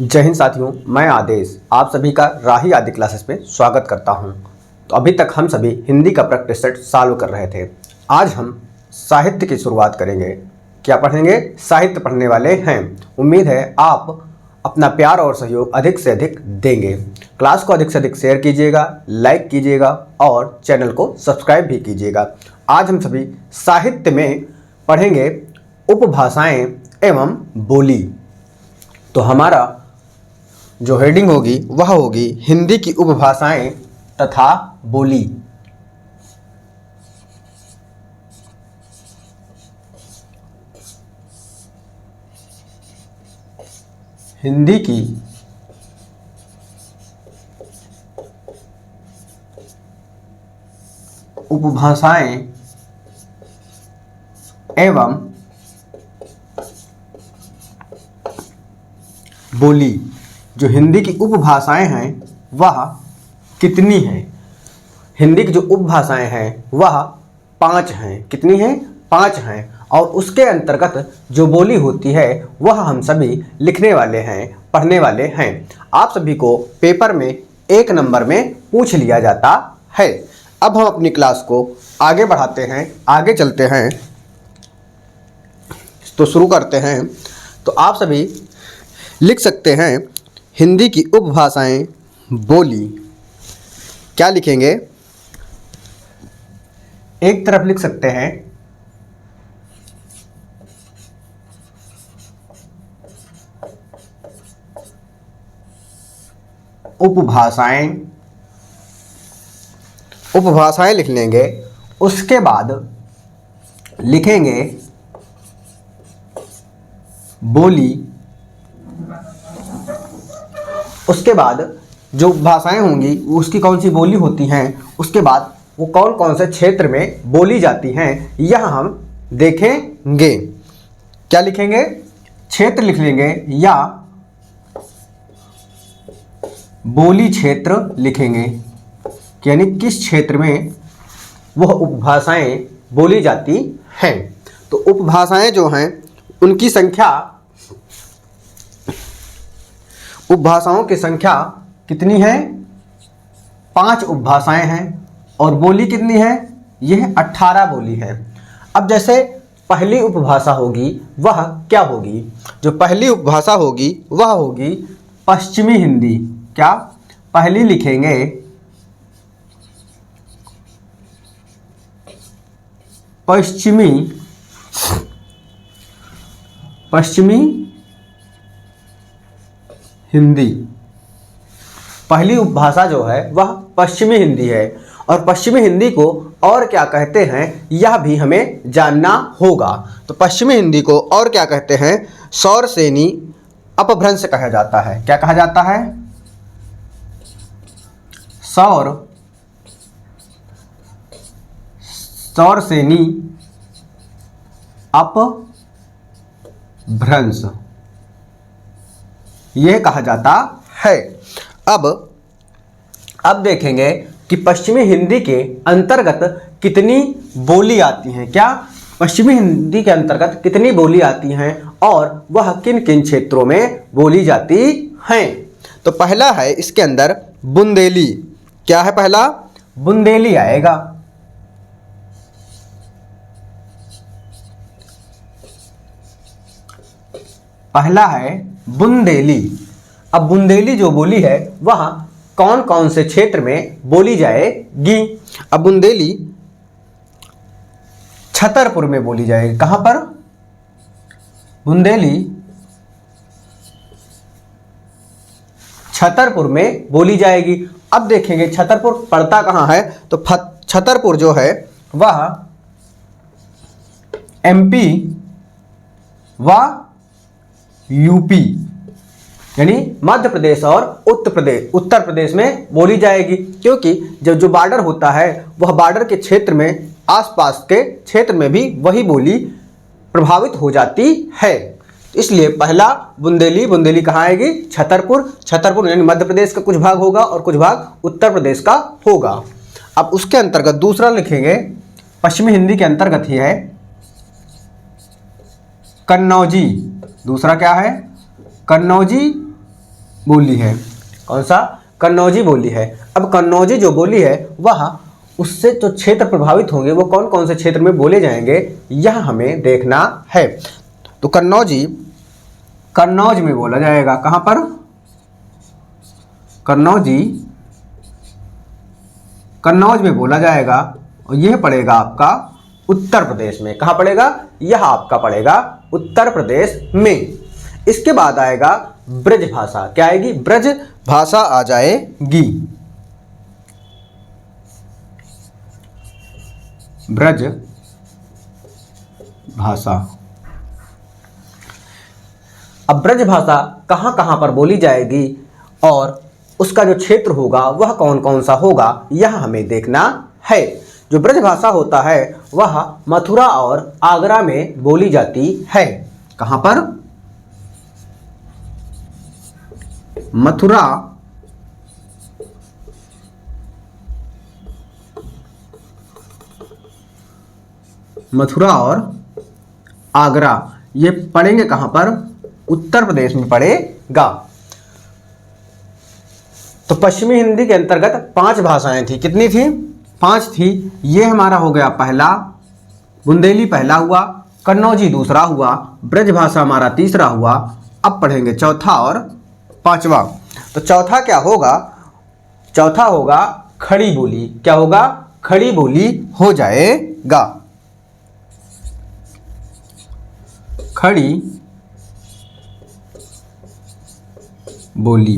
जय हिंद साथियों, मैं आदेश आप सभी का राही आदि क्लासेस में स्वागत करता हूं। तो अभी तक हम सभी हिंदी का प्रैक्टिस सेट सॉल्व कर रहे थे। आज हम साहित्य की शुरुआत करेंगे। क्या पढ़ेंगे? साहित्य पढ़ने वाले हैं। उम्मीद है आप अपना प्यार और सहयोग अधिक से अधिक देंगे। क्लास को अधिक से अधिक शेयर कीजिएगा, लाइक कीजिएगा और चैनल को सब्सक्राइब भी कीजिएगा। आज हम सभी साहित्य में पढ़ेंगे उपभाषाएं एवं बोली। तो हमारा जो हेडिंग होगी वह होगी हिंदी की उपभाषाएं तथा बोली। हिंदी की उपभाषाएं एवं बोली। जो हिंदी की उपभाषाएं हैं वह कितनी हैं? हिंदी की जो उपभाषाएं हैं वह 5 हैं। कितनी हैं? 5 हैं। और उसके अंतर्गत जो बोली होती है वह हम सभी लिखने वाले हैं, पढ़ने वाले हैं। आप सभी को पेपर में 1 नंबर में पूछ लिया जाता है। अब हम अपनी क्लास को आगे बढ़ाते हैं, आगे चलते हैं। तो शुरू करते हैं। तो आप सभी लिख सकते हैं हिंदी की उपभाषाएं बोली। क्या लिखेंगे? एक तरफ लिख सकते हैं उपभाषाएं, उपभाषाएं लिख लेंगे। उसके बाद लिखेंगे बोली। उसके बाद जो भाषाएं होंगी उसकी कौन सी बोली होती हैं, उसके बाद वो कौन कौन से क्षेत्र में बोली जाती हैं, यह हम देखेंगे। क्या लिखेंगे? क्षेत्र लिख लेंगे या बोली क्षेत्र लिखेंगे, यानी किस क्षेत्र में वह उपभाषाएं बोली जाती हैं। तो उपभाषाएं जो हैं उनकी संख्या, उपभाषाओं की संख्या कितनी है? 5 उपभाषाएं हैं। और बोली कितनी है? यह 18 बोली है। अब जैसे पहली उपभाषा होगी वह क्या होगी? जो पहली उपभाषा होगी वह होगी पश्चिमी हिंदी। क्या? पहली लिखेंगे पश्चिमी हिंदी। पहली उपभाषा जो है वह पश्चिमी हिंदी है। और पश्चिमी हिंदी को और क्या कहते हैं यह भी हमें जानना होगा। तो पश्चिमी हिंदी को और क्या कहते हैं? सौरसेनी अपभ्रंश कहा जाता है। क्या कहा जाता है? सौरसेनी अपभ्रंश यह कहा जाता है। अब देखेंगे कि पश्चिमी हिंदी के अंतर्गत कितनी बोली आती हैं। क्या? पश्चिमी हिंदी के अंतर्गत कितनी बोली आती हैं और वह किन किन क्षेत्रों में बोली जाती हैं। तो पहला है इसके अंदर बुंदेली। क्या है पहला? बुंदेली आएगा। पहला है बुंदेली। अब बुंदेली जो बोली है वह कौन कौन से क्षेत्र में बोली जाएगी? अब बुंदेली छतरपुर में बोली जाएगी। कहां पर? बुंदेली छतरपुर में बोली जाएगी। अब देखेंगे छतरपुर पड़ता कहां है। तो छतरपुर जो है वह MP व यूपी यानी मध्य प्रदेश और उत्तर प्रदेश में बोली जाएगी। क्योंकि जो बॉर्डर होता है वह बॉर्डर के क्षेत्र में, आसपास के क्षेत्र में भी वही बोली प्रभावित हो जाती है। इसलिए पहला बुंदेली कहाँ आएगी? छतरपुर यानी मध्य प्रदेश का कुछ भाग होगा और कुछ भाग उत्तर प्रदेश का होगा। अब उसके अंतर्गत दूसरा लिखेंगे, पश्चिमी हिंदी के अंतर्गत ही है कन्नौजी। दूसरा क्या है? कन्नौजी बोली है। कौन सा? कन्नौजी बोली है। अब कन्नौजी जो बोली है वह उससे जो क्षेत्र प्रभावित होंगे वो कौन कौन से क्षेत्र में बोले जाएंगे यह हमें देखना है। तो कन्नौजी कन्नौज में बोला जाएगा। कहाँ पर? कन्नौजी कन्नौज में बोला जाएगा और यह पड़ेगा आपका उत्तर प्रदेश में। कहाँ पड़ेगा? यह आपका पड़ेगा उत्तर प्रदेश में। इसके बाद आएगा ब्रज भाषा। क्या आएगी? ब्रज भाषा आ जाएगी। ब्रज भाषा। अब ब्रज भाषा कहाँ कहाँ पर बोली जाएगी और उसका जो क्षेत्र होगा वह कौन कौन सा होगा यह हमें देखना है। जो ब्रज भाषा होता है वह मथुरा और आगरा में बोली जाती है। कहाँ पर? मथुरा और आगरा ये पड़ेंगे कहाँ पर? उत्तर प्रदेश में पड़ेगा। तो पश्चिमी हिंदी के अंतर्गत 5 भाषाएं थी। कितनी थी? 5 थी। ये हमारा हो गया पहला, बुंदेली पहला हुआ, कन्नौजी दूसरा हुआ, ब्रज भाषा हमारा तीसरा हुआ। अब पढ़ेंगे चौथा और पांचवा। तो चौथा क्या होगा? चौथा होगा खड़ी बोली। क्या होगा? खड़ी बोली हो जाएगा। खड़ी बोली।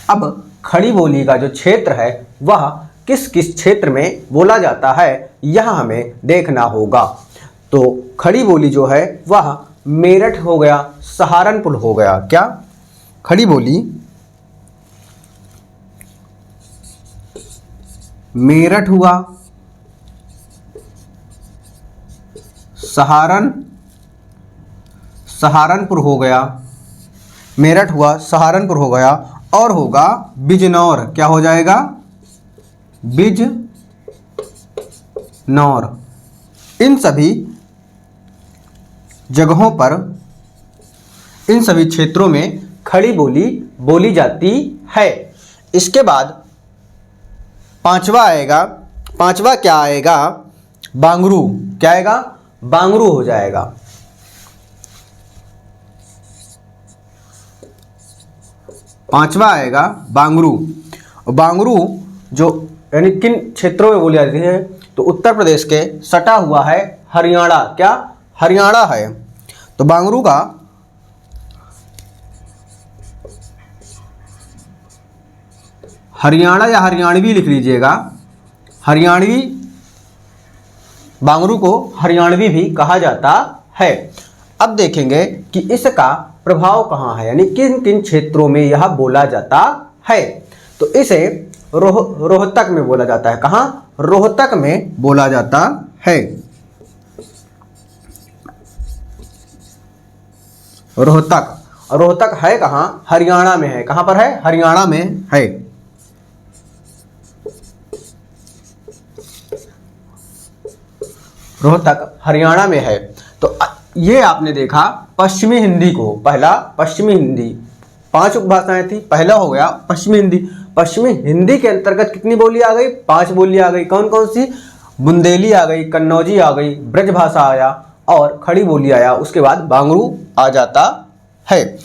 अब खड़ी बोली का जो क्षेत्र है वह किस किस क्षेत्र में बोला जाता है यह हमें देखना होगा। तो खड़ी बोली जो है वह मेरठ हो गया, सहारनपुर हो गया। क्या? खड़ी बोली मेरठ हुआ, सहारनपुर हो गया, मेरठ हुआ, सहारनपुर हो गया और होगा बिजनौर। क्या हो जाएगा? बिजनौर। इन सभी जगहों पर, इन सभी क्षेत्रों में खड़ी बोली बोली जाती है। इसके बाद पांचवा आएगा। पांचवा क्या आएगा? बांगरू। क्या आएगा? बांगरू हो जाएगा। पांचवा आएगा बांगरू। बांगरू जो यानी किन क्षेत्रों में बोली जाती है? तो उत्तर प्रदेश के सटा हुआ है हरियाणा। क्या? हरियाणा है। तो बांगरू का हरियाणा या हरियाणवी लिख लीजिएगा। हरियाणवी, बांगरू को हरियाणवी भी कहा जाता है। अब देखेंगे कि इसका प्रभाव कहाँ है, यानी किन किन क्षेत्रों में यह बोला जाता है। तो इसे रोहतक में बोला जाता है। कहाँ? रोहतक में बोला जाता है। रोहतक। रोहतक है कहाँ? हरियाणा में है। कहाँ पर है? हरियाणा में है। रोहतक हरियाणा में है। तो ये आपने देखा पश्चिमी हिंदी को। पहला पश्चिमी हिंदी, 5 उपभाषाएं थी। पहला हो गया पश्चिमी हिंदी। पश्चिमी हिंदी के अंतर्गत कितनी बोली आ गई? 5 बोली आ गई। कौन कौन सी? बुंदेली आ गई, कन्नौजी आ गई, ब्रज भाषा आया और खड़ी बोली आया। उसके बाद बांगरू आ जाता है।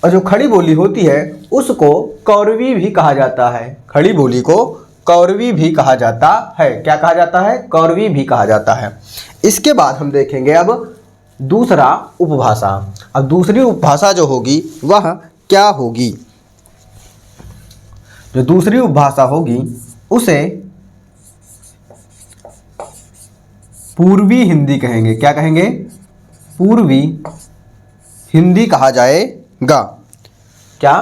और जो खड़ी बोली होती है उसको कौरवी भी कहा जाता है। खड़ी बोली को कौरवी भी कहा जाता है। क्या कहा जाता है? कौरवी भी कहा जाता है। इसके बाद हम देखेंगे अब दूसरा उपभाषा। अब दूसरी उपभाषा जो होगी वह क्या होगी? जो दूसरी उपभाषा होगी उसे पूर्वी हिंदी कहेंगे। क्या कहेंगे? पूर्वी हिंदी कहा जाएगा। क्या?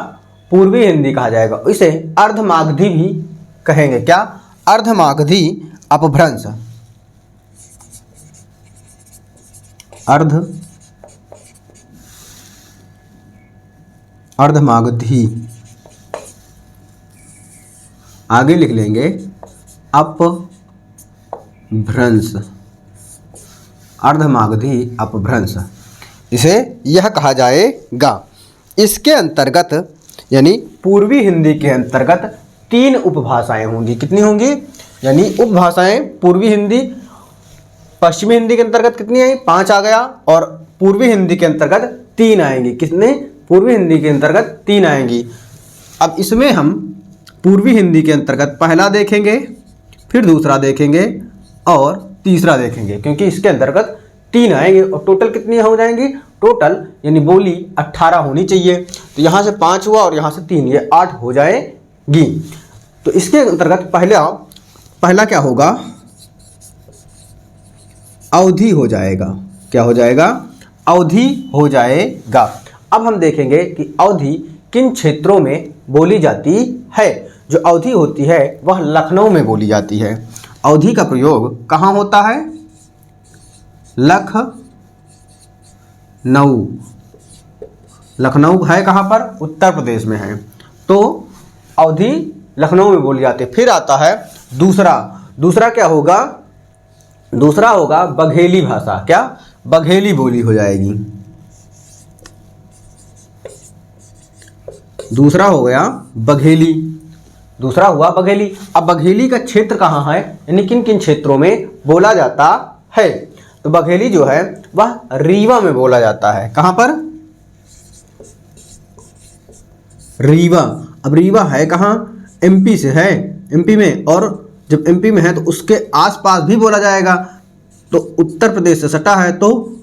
पूर्वी हिंदी कहा जाएगा। इसे अर्धमागधी भी कहेंगे। क्या? अर्धमागधी अपभ्रंश। अर्धमागधी, आगे लिख लेंगे अपभ्रंश। अर्धमागधी अपभ्रंश इसे यह कहा जाएगा। इसके अंतर्गत यानी पूर्वी हिंदी के अंतर्गत 3 उपभाषाएं होंगी। कितनी होंगी? यानी उपभाषाएं पूर्वी हिंदी, पश्चिमी हिंदी के अंतर्गत कितनी आई? 5 आ गया, और पूर्वी हिंदी के अंतर्गत 3 आएंगी। कितने? पूर्वी हिंदी के अंतर्गत 3 आएंगी। अब इसमें हम पूर्वी हिंदी के अंतर्गत पहला देखेंगे, फिर दूसरा देखेंगे और तीसरा देखेंगे, क्योंकि इसके अंतर्गत 3 आएंगे और टोटल कितनी हो जाएंगी? टोटल यानी बोली 18 होनी चाहिए। तो यहाँ से 5 हुआ और यहाँ से 3, ये 8 हो जाएगी। तो इसके अंतर्गत पहला क्या होगा? अवधि हो जाएगा। क्या हो जाएगा? अवधि हो जाएगा। अब हम देखेंगे कि अवधि किन क्षेत्रों में बोली जाती है। जो अवधि होती है वह लखनऊ में बोली जाती है। अवधि का प्रयोग कहाँ होता है? लखनऊ। लखनऊ है कहाँ पर? उत्तर प्रदेश में है। तो अवधि लखनऊ में बोली जाती है। फिर आता है दूसरा क्या होगा? दूसरा होगा बघेली भाषा। क्या? बघेली बोली हो जाएगी। दूसरा हो गया बघेली, दूसरा हुआ बघेली। अब बघेली का क्षेत्र कहाँ है, यानी किन किन क्षेत्रों में बोला जाता है? तो बघेली जो है वह रीवा में बोला जाता है। कहाँ पर? रीवा। अब रीवा है कहाँ? एमपी से है, एमपी में। और जब एमपी में है तो उसके आसपास भी बोला जाएगा, तो उत्तर प्रदेश से सटा है। तो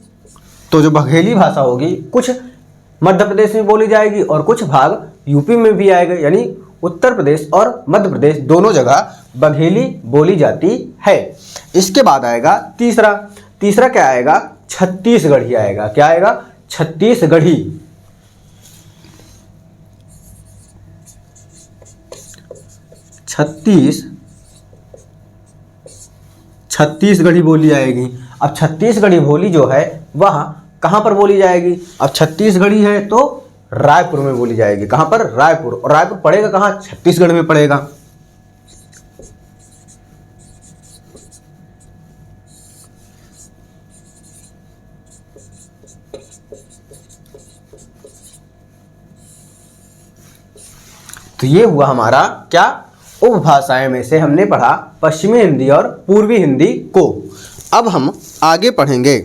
जो बघेली भाषा होगी कुछ मध्य प्रदेश में बोली जाएगी और कुछ भाग यूपी में भी आएगा। यानी उत्तर प्रदेश और मध्य प्रदेश दोनों जगह बघेली बोली जाती है। इसके बाद आएगा तीसरा क्या आएगा? छत्तीसगढ़ी आएगा। क्या आएगा? छत्तीसगढ़ी। छत्तीसगढ़ी बोली आएगी। अब छत्तीसगढ़ी बोली जो है वह कहाँ पर बोली जाएगी? अब छत्तीसगढ़ी है तो रायपुर में बोली जाएगी। कहाँ पर? रायपुर। और रायपुर पड़ेगा कहाँ? छत्तीसगढ़ में पड़ेगा। तो ये हुआ हमारा क्या? उपभाषाएं में से हमने पढ़ा पश्चिमी हिंदी और पूर्वी हिंदी को। अब हम आगे पढ़ेंगे।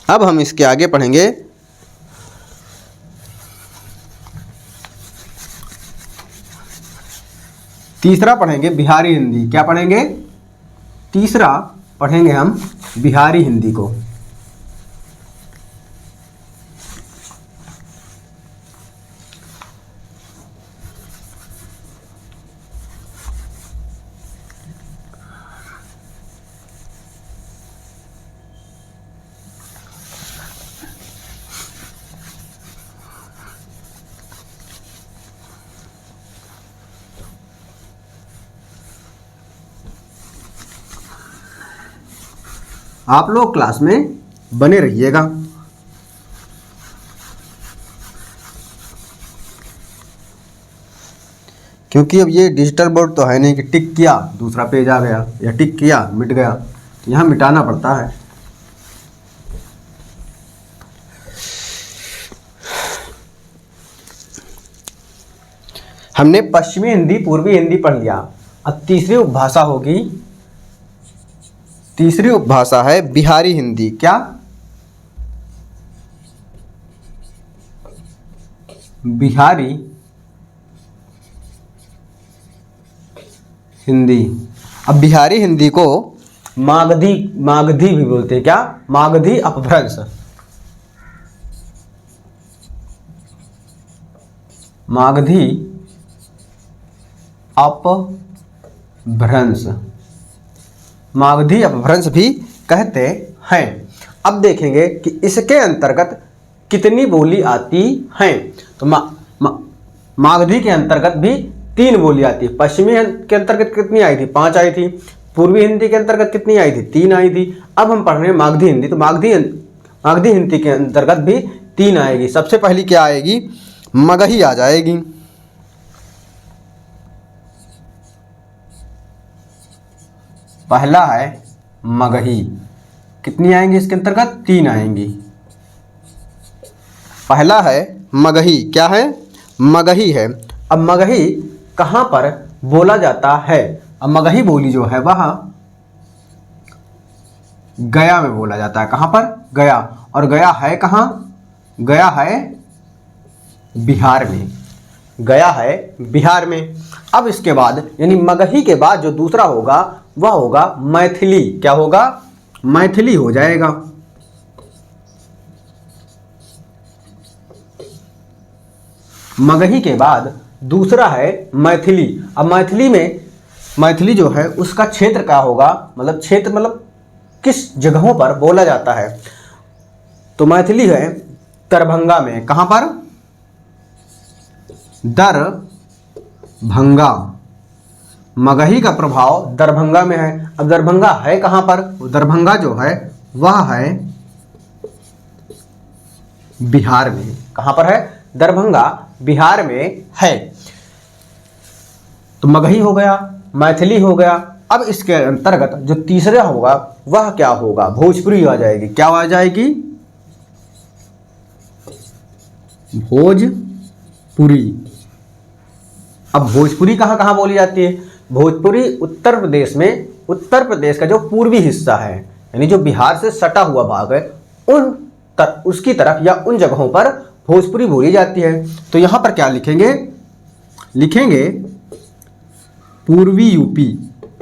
अब हम इसके आगे पढ़ेंगे तीसरा पढ़ेंगे बिहारी हिंदी। क्या पढ़ेंगे? तीसरा पढ़ेंगे हम बिहारी हिंदी को। आप लोग क्लास में बने रहिएगा। क्योंकि अब ये डिजिटल बोर्ड तो है नहीं कि टिक किया दूसरा पेज आ गया, या टिक किया मिट गया। यहाँ मिटाना पड़ता है। हमने पश्चिमी हिंदी पूर्वी हिंदी पढ़ लिया। अब तीसरी उपभाषा होगी, तीसरी उपभाषा है बिहारी हिंदी। क्या? बिहारी हिंदी। अब बिहारी हिंदी को मागधी भी बोलते हैं। क्या? मागधी अपभ्रंश। मागधी अपभ्रंश, मागधी अपभ्रंश भी कहते हैं। अब देखेंगे कि इसके अंतर्गत कितनी बोली आती हैं। तो मागधी के अंतर्गत भी 3 बोली आती है। पश्चिमी के अंतर्गत कितनी आई थी? 5 आई थी। पूर्वी हिंदी के अंतर्गत कितनी आई थी? 3 आई थी। अब हम पढ़ रहे हैं मागधी हिंदी। तो मागधी हिंदी के अंतर्गत भी 3 आएगी। सबसे पहली क्या आएगी? मगही आ जाएगी। पहला है मगही। कितनी आएंगी इसके अंतर्गत? 3 आएंगी। पहला है मगही। क्या है? मगही है। अब मगही कहाँ पर बोला जाता है? अब मगही बोली जो है वह गया में बोला जाता है। कहाँ पर? गया। और गया है कहाँ? गया है बिहार में। गया है बिहार में। अब इसके बाद यानी मगही के बाद जो दूसरा होगा वह होगा मैथिली। क्या होगा? मैथिली हो जाएगा। मगही के बाद दूसरा है मैथिली। अब मैथिली में मैथिली जो है उसका क्षेत्र क्या होगा? मतलब क्षेत्र मतलब किस जगहों पर बोला जाता है? तो मैथिली है दरभंगा में। कहाँ पर? दरभंगा। मगही का प्रभाव दरभंगा में है। अब दरभंगा है कहाँ पर? दरभंगा जो है वह है बिहार में। कहाँ पर है? दरभंगा बिहार में है। तो मगही हो गया, मैथिली हो गया। अब इसके अंतर्गत जो तीसरा होगा वह क्या होगा? भोजपुरी आ जाएगी। क्या आ जाएगी? भोजपुरी। अब भोजपुरी कहाँ कहाँ बोली जाती है? भोजपुरी उत्तर प्रदेश में, उत्तर प्रदेश का जो पूर्वी हिस्सा है यानी जो बिहार से सटा हुआ भाग है उसकी तरफ या उन जगहों पर भोजपुरी बोली जाती है। तो यहां पर क्या लिखेंगे? लिखेंगे पूर्वी यूपी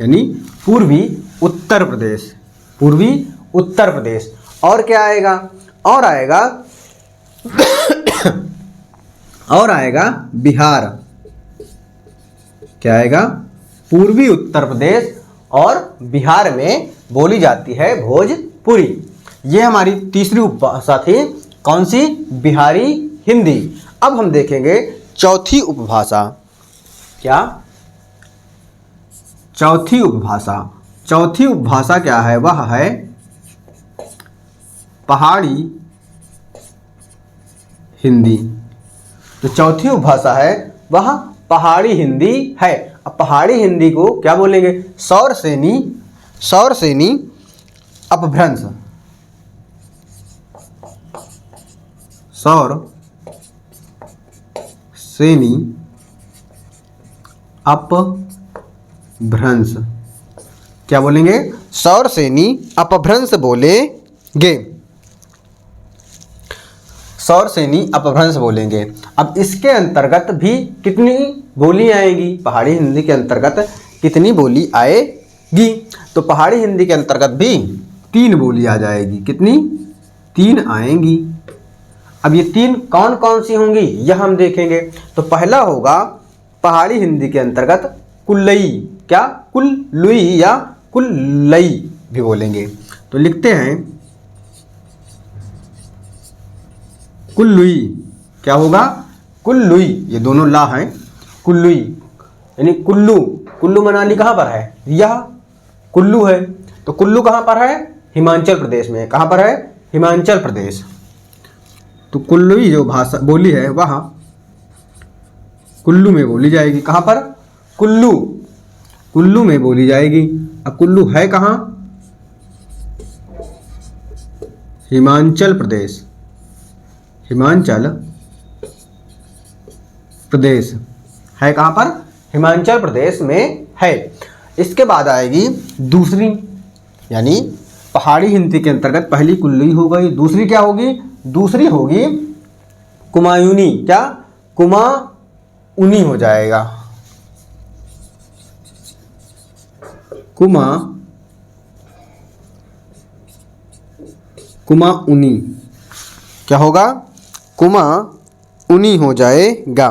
यानी पूर्वी उत्तर प्रदेश। पूर्वी उत्तर प्रदेश। और क्या आएगा? और आएगा और आएगा बिहार। क्या आएगा? पूर्वी उत्तर प्रदेश और बिहार में बोली जाती है भोजपुरी। ये हमारी तीसरी उपभाषा थी। कौन सी? बिहारी हिंदी। अब हम देखेंगे चौथी उपभाषा। क्या? चौथी उपभाषा। चौथी उपभाषा क्या है? वह है पहाड़ी हिंदी। तो चौथी उपभाषा है वह पहाड़ी हिंदी है। अब पहाड़ी हिंदी को क्या बोलेंगे? सौरसेनी अपभ्रंश। सौरसेनी अपभ्रंश। क्या बोलेंगे? सौरसेनी अपभ्रंश बोलेंगे। सौरसेनी अपभ्रंश बोलेंगे। अब इसके अंतर्गत भी कितनी बोली आएगी? पहाड़ी हिंदी के अंतर्गत कितनी बोली आएगी? तो पहाड़ी हिंदी के अंतर्गत भी 3 बोली आ जाएगी। कितनी? 3 आएंगी। अब ये 3 कौन कौन सी होंगी यह हम देखेंगे। तो पहला होगा पहाड़ी हिंदी के अंतर्गत कुल्लई। क्या? कुल्लुई या कुल्लई भी बोलेंगे। तो लिखते हैं कुल्लुई। क्या होगा? कुल्लुई। ये दोनों ला हैं। कुल्लुई यानी कुल्लू। कुल्लू मनाली कहाँ पर है? यह कुल्लू है। तो कुल्लू कहाँ पर है? हिमाचल प्रदेश में। कहाँ पर है? हिमाचल प्रदेश। तो कुल्लुई जो भाषा बोली है वह कुल्लू में बोली जाएगी। कहाँ पर? कुल्लू। कुल्लू में बोली जाएगी। अब कुल्लू है कहाँ? हिमाचल प्रदेश। हिमाचल प्रदेश है। कहाँ पर? हिमाचल प्रदेश में है। इसके बाद आएगी दूसरी यानी पहाड़ी हिंदी के अंतर्गत पहली कुल्लुई हो गई। दूसरी क्या होगी? दूसरी होगी कुमायूनी। क्या? कुमाऊनी हो जाएगा। कुमाऊनी। क्या होगा? कुमाऊनी हो जाएगा।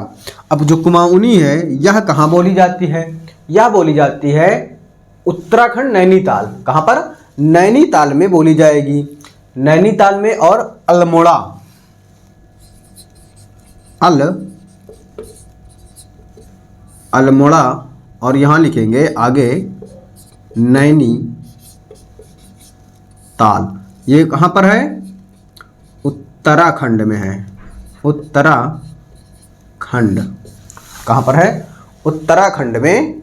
अब जो कुमाऊनी है यह कहाँ बोली जाती है? यह बोली जाती है उत्तराखंड नैनीताल। कहाँ पर? नैनीताल में बोली जाएगी। नैनीताल में और अल्मोड़ा। अल्मोड़ा और यहाँ लिखेंगे आगे नैनीताल। ये कहाँ पर है? उत्तराखंड में है। उत्तराखंड। कहाँ पर है? उत्तराखंड में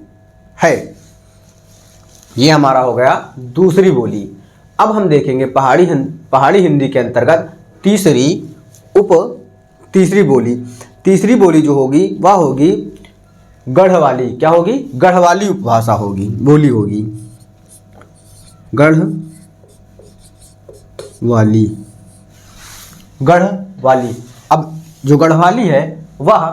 है। ये हमारा हो गया दूसरी बोली। अब हम देखेंगे पहाड़ी हिंदी के अंतर्गत तीसरी बोली। तीसरी बोली जो होगी वह होगी गढ़वाली। क्या होगी? गढ़वाली उपभाषा होगी, बोली होगी, गढ़वाली। गढ़वाली। अब जो गढ़वाली है वह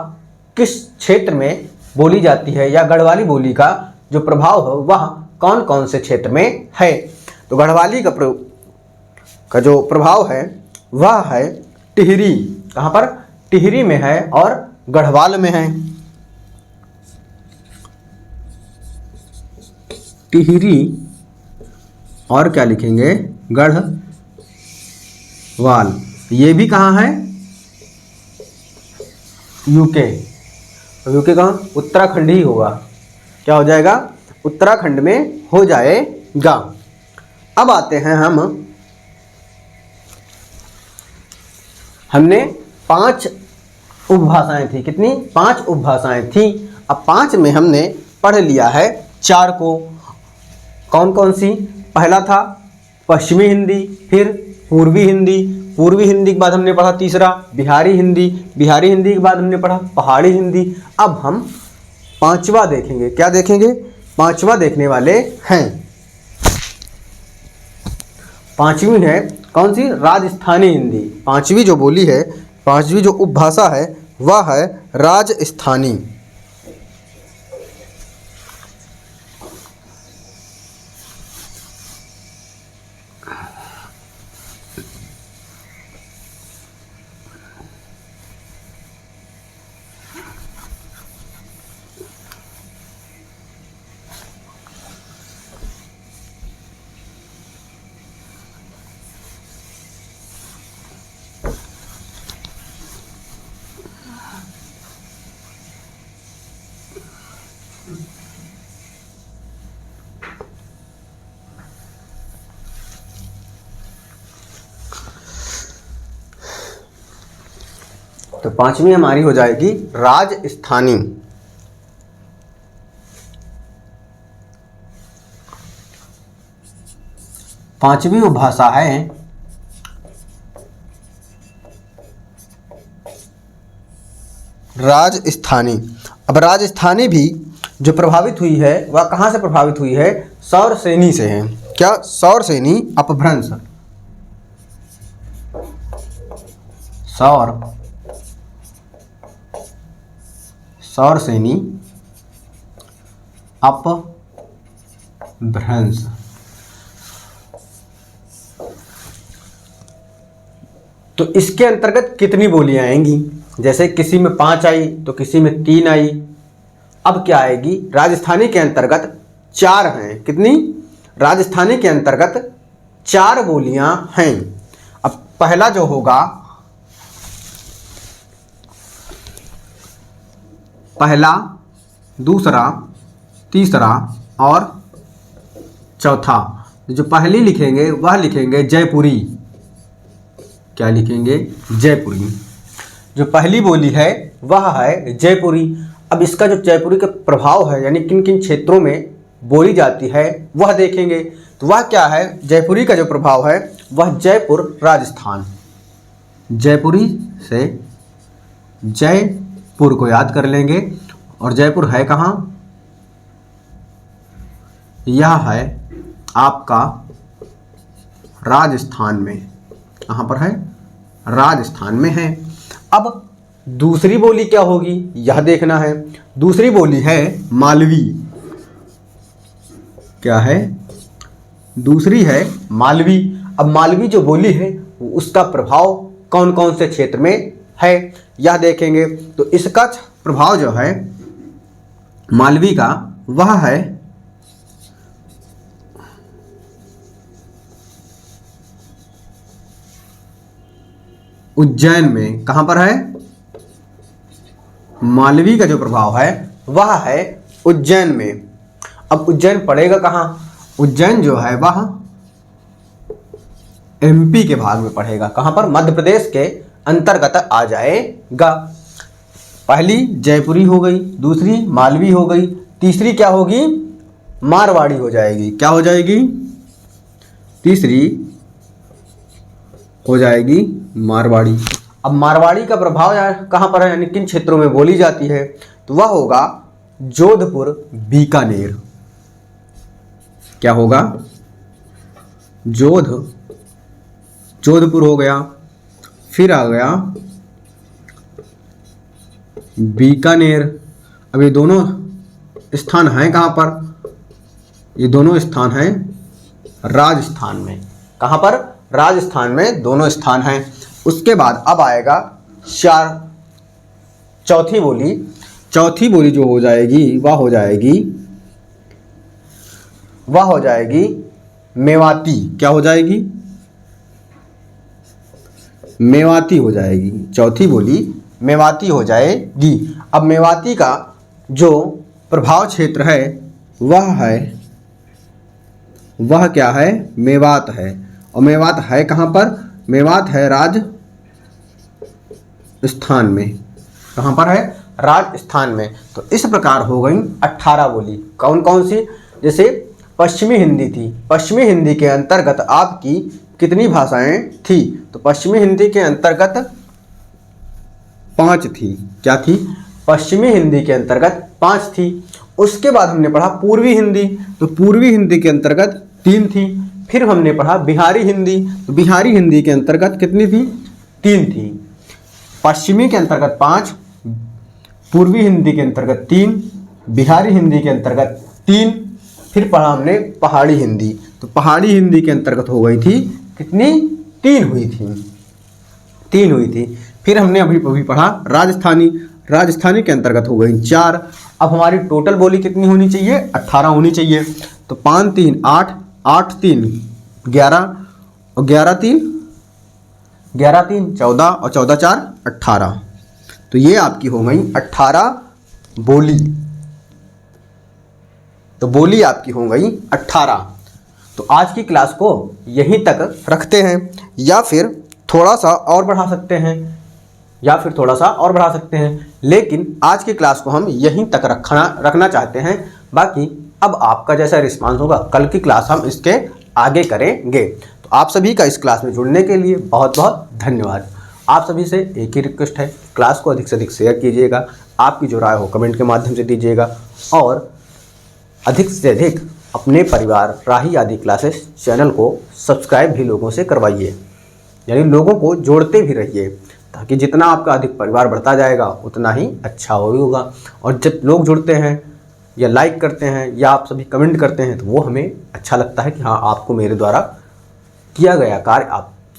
किस क्षेत्र में बोली जाती है, या गढ़वाली बोली का जो प्रभाव है वह कौन कौन से क्षेत्र में है? तो गढ़वाली का जो प्रभाव है वह है टिहरी। कहाँ पर? टिहरी में है और गढ़वाल में है। टिहरी और क्या लिखेंगे? गढ़वाल। ये भी कहाँ है? यूके। यूके कहाँ? उत्तराखंड ही होगा। क्या हो जाएगा? उत्तराखंड में हो जाएगा। अब आते हैं हमने 5 उपभाषाएं थी। कितनी? 5 उपभाषाएं थी। अब 5 में हमने पढ़ लिया है 4 को। कौन कौन सी? पहला था पश्चिमी हिंदी, फिर पूर्वी हिंदी, पूर्वी हिंदी के बाद हमने पढ़ा तीसरा बिहारी हिंदी, बिहारी हिंदी के बाद हमने पढ़ा पहाड़ी हिंदी। अब हम 5वां देखेंगे। क्या देखेंगे? 5वां देखने वाले हैं। 5वीं है कौन सी? राजस्थानी हिंदी। 5वीं जो बोली है, 5वीं जो उपभाषा है वह है राजस्थानी। तो 5वीं हमारी हो जाएगी राजस्थानी। पांचवी उपभाषा है राजस्थानी। अब राजस्थानी भी जो प्रभावित हुई है वह कहाँ से प्रभावित हुई है? सौर श्रेणी से है। क्या? सौर श्रेणी अपभ्रंश। सौर श्रेणी अपभ्रंश। तो इसके अंतर्गत कितनी बोलियां आएंगी? जैसे किसी में 5 आई तो किसी में 3 आई। अब क्या आएगी? राजस्थानी के अंतर्गत 4 हैं। कितनी? राजस्थानी के अंतर्गत 4 बोलियां हैं। अब पहला जो होगा, पहला, दूसरा, तीसरा और चौथा। जो पहली लिखेंगे वह लिखेंगे जयपुरी। क्या लिखेंगे? जयपुरी। जो पहली बोली है वह है जयपुरी। अब इसका जो जयपुरी का प्रभाव है, यानी किन किन क्षेत्रों में बोली जाती है वह देखेंगे। तो वह क्या है? जयपुरी का जो प्रभाव है वह जयपुर राजस्थान। जयपुरी से जयपुर को याद कर लेंगे। और जयपुर है कहाँ? यह है आपका राजस्थान में। कहाँ पर है? राजस्थान में है। अब दूसरी बोली क्या होगी यह देखना है। दूसरी बोली है मालवी। क्या है? दूसरी है मालवी। अब मालवी जो बोली है उसका प्रभाव कौन कौन से क्षेत्र में है यह देखेंगे। तो इसका प्रभाव जो है मालवी का वह है उज्जैन में। कहां पर है? मालवी का जो प्रभाव है वह है उज्जैन में। अब उज्जैन पड़ेगा कहां? उज्जैन जो है वह एमपी के भाग में पड़ेगा। कहां पर? मध्य प्रदेश के अंतर्गत आ जाएगा। पहली जयपुरी हो गई, दूसरी मालवी हो गई, तीसरी क्या होगी? मारवाड़ी हो जाएगी। क्या हो जाएगी? तीसरी हो जाएगी मारवाड़ी। अब मारवाड़ी का प्रभाव कहाँ पर है, यानी किन क्षेत्रों में बोली जाती है, तो वह होगा जोधपुर बीकानेर। क्या होगा, जोधपुर हो गया, फिर आ गया बीकानेर। अब ये दोनों स्थान हैं कहाँ पर, ये दोनों स्थान हैं राजस्थान में। कहाँ पर, राजस्थान में दोनों स्थान हैं। उसके बाद अब आएगा चौथी बोली जो हो जाएगी वह हो जाएगी मेवाती। क्या हो जाएगी, मेवाती हो जाएगी। चौथी बोली मेवाती हो जाएगी। अब मेवाती का जो प्रभाव क्षेत्र है वह क्या है, मेवात है। और मेवात है कहाँ पर, मेवात है राजस्थान में। कहाँ पर है, राजस्थान में। तो इस प्रकार हो गई 18 बोली। कौन कौन सी, जैसे पश्चिमी हिंदी थी, पश्चिमी हिंदी के अंतर्गत आपकी कितनी भाषाएं थी, तो पश्चिमी हिंदी के अंतर्गत 5 थी। क्या थी, पश्चिमी हिंदी के अंतर्गत 5 थी। उसके बाद हमने पढ़ा पूर्वी हिंदी, तो पूर्वी हिंदी के अंतर्गत 3 थी। फिर हमने पढ़ा बिहारी हिंदी, तो बिहारी हिंदी के अंतर्गत कितनी थी, 3 थी। पश्चिमी के अंतर्गत 5, पूर्वी हिंदी के अंतर्गत 3, बिहारी हिंदी के अंतर्गत 3। फिर पढ़ा हमने पहाड़ी हिंदी, तो पहाड़ी हिंदी के अंतर्गत हो गई थी कितनी, 3 हुई थी। फिर हमने अभी पढ़ा राजस्थानी के अंतर्गत हो गई 4। अब हमारी टोटल बोली कितनी होनी चाहिए, 18 होनी चाहिए। तो 5 3 8, 8 3 11, और 11 3 14, और 14 4 18। तो ये आपकी हो गई 18 बोली। तो बोली आपकी हो गई 18। तो आज की क्लास को यहीं तक रखते हैं, या फिर थोड़ा सा और बढ़ा सकते हैं, लेकिन आज की क्लास को हम यहीं तक रखना चाहते हैं। बाकी अब आपका जैसा रिस्पांस होगा, कल की क्लास हम इसके आगे करेंगे। तो आप सभी का इस क्लास में जुड़ने के लिए बहुत बहुत धन्यवाद। आप सभी से एक ही रिक्वेस्ट है, क्लास को अधिक से अधिक शेयर कीजिएगा, आपकी जो राय हो कमेंट के माध्यम से दीजिएगा, और अधिक से अधिक अपने परिवार राही आदि क्लासेस चैनल को सब्सक्राइब भी लोगों से करवाइए, यानी लोगों को जोड़ते भी रहिए, ताकि जितना आपका अधिक परिवार बढ़ता जाएगा उतना ही अच्छा होगा। और जब लोग जुड़ते हैं या लाइक करते हैं या आप सभी कमेंट करते हैं, तो वो हमें अच्छा लगता है कि हाँ, आपको मेरे द्वारा किया गया कार्य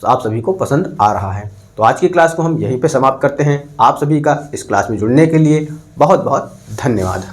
आप सभी को पसंद आ रहा है। तो आज की क्लास को हम यहीं पे समाप्त करते हैं। आप सभी का इस क्लास में जुड़ने के लिए बहुत बहुत धन्यवाद।